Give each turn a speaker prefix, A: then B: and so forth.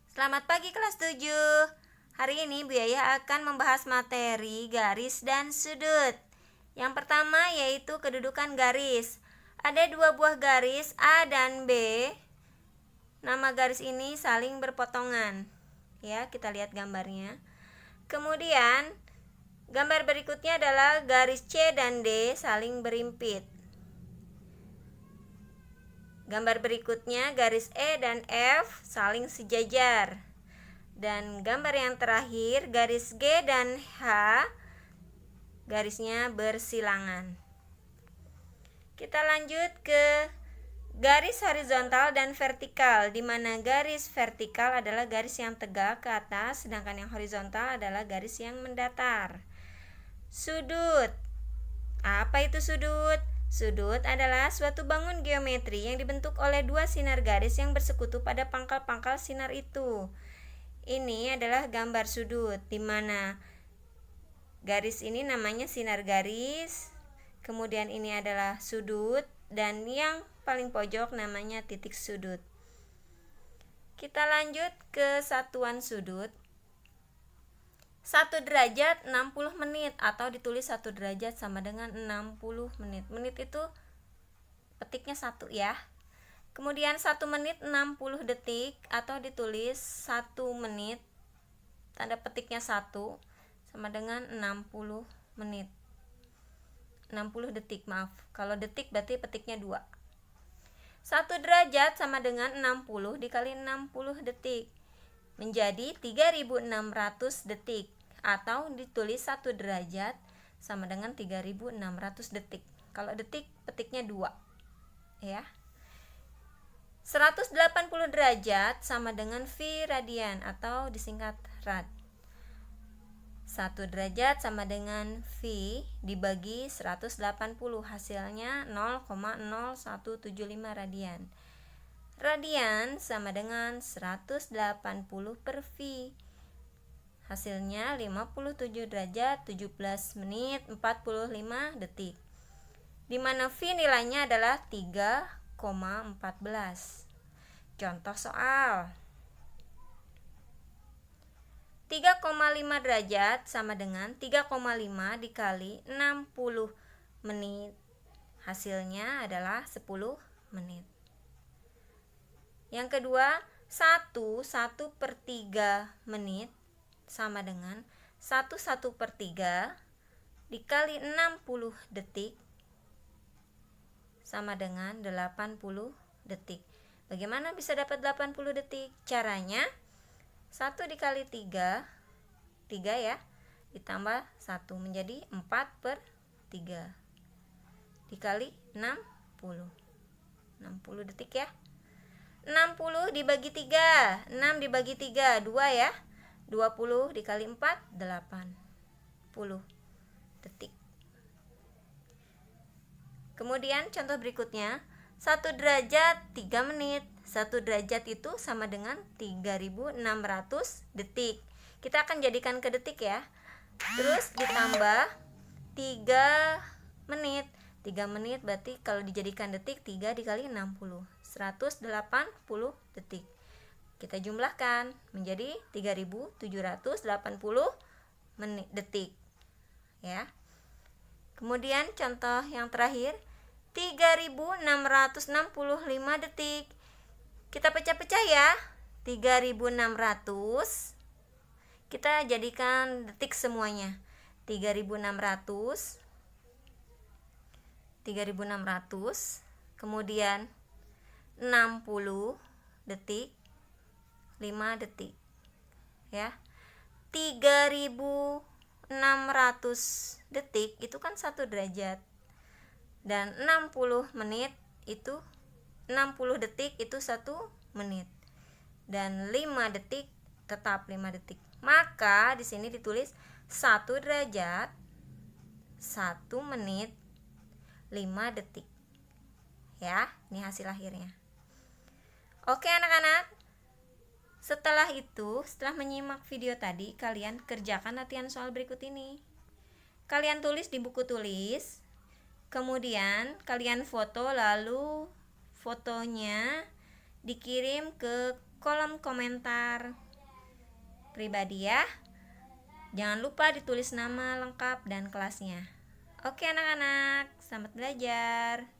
A: Selamat pagi kelas 7. Hari ini Bu Yaya akan membahas materi garis dan sudut. Yang pertama yaitu kedudukan garis. Ada dua buah garis A dan B. Nama garis ini saling berpotongan. Ya, kita lihat gambarnya. Kemudian gambar berikutnya adalah garis C dan D saling berimpit. Gambar berikutnya garis E dan F saling sejajar. Dan gambar yang terakhir garis G dan H garisnya bersilangan. Kita lanjut ke garis horizontal dan vertikal, di mana garis vertikal adalah garis yang tegak ke atas, sedangkan yang horizontal adalah garis yang mendatar. Sudut. Apa itu sudut? Sudut adalah suatu bangun geometri yang dibentuk oleh dua sinar garis yang bersekutu pada pangkal-pangkal sinar itu. Ini adalah gambar sudut, di mana garis ini namanya sinar garis, kemudian ini adalah sudut, dan yang paling pojok namanya titik sudut. Kita lanjut ke satuan sudut. 1 derajat 60 menit, atau ditulis 1 derajat sama dengan 60 menit. Menit itu petiknya 1 ya. Kemudian 1 menit 60 detik, atau ditulis 1 menit tanda petiknya 1 sama dengan 60 menit. 60 detik, maaf. Kalau detik berarti petiknya 2. 1 derajat sama dengan 60 dikali 60 detik menjadi 3600 detik, atau ditulis 1 derajat sama dengan 3600 detik. Kalau detik petiknya 2 ya. 180 derajat sama dengan V radian, atau disingkat rad. 1 derajat sama dengan V dibagi 180, hasilnya 0,0175 radian. Radian sama dengan 180 per V, hasilnya 57 derajat 17 menit 45 detik, dimana V nilainya adalah 3,14. Contoh soal. 3,5 derajat sama dengan 3,5 dikali 60 menit, hasilnya adalah 10 menit. Yang kedua, 1/1/3 menit sama dengan 1/1/3 dikali 60 detik sama dengan 80 detik. Bagaimana bisa dapat 80 detik? Caranya 1 dikali 3 ya, ditambah 1 menjadi 4/3 dikali 60 detik ya. 60 dibagi 3, 6 dibagi 3, 2 ya. 20 dikali 4, 80 detik. Kemudian contoh berikutnya, 1 derajat 3 menit. 1 derajat itu sama dengan 3600 detik. Kita akan jadikan ke detik ya. Terus ditambah 3 menit. 3 menit berarti kalau dijadikan detik 3 dikali 60, 180 detik. Kita jumlahkan menjadi 3780 detik ya. Kemudian contoh yang terakhir, 3665 detik. Kita pecah-pecah ya. 3600 kita jadikan detik semuanya. 3600, kemudian 60 detik, 5 detik ya. 3600 detik itu kan 1 derajat, dan 60 menit itu 60 detik itu 1 menit, dan 5 detik tetap 5 detik. Maka di sini ditulis 1 derajat 1 menit 5 detik ya. Ini hasil akhirnya. Oke anak-anak, setelah menyimak video tadi, kalian kerjakan latihan soal berikut ini. Kalian tulis di buku tulis, kemudian kalian foto, lalu fotonya dikirim ke kolom komentar pribadi ya. Jangan lupa ditulis nama lengkap dan kelasnya. Oke anak-anak, selamat belajar.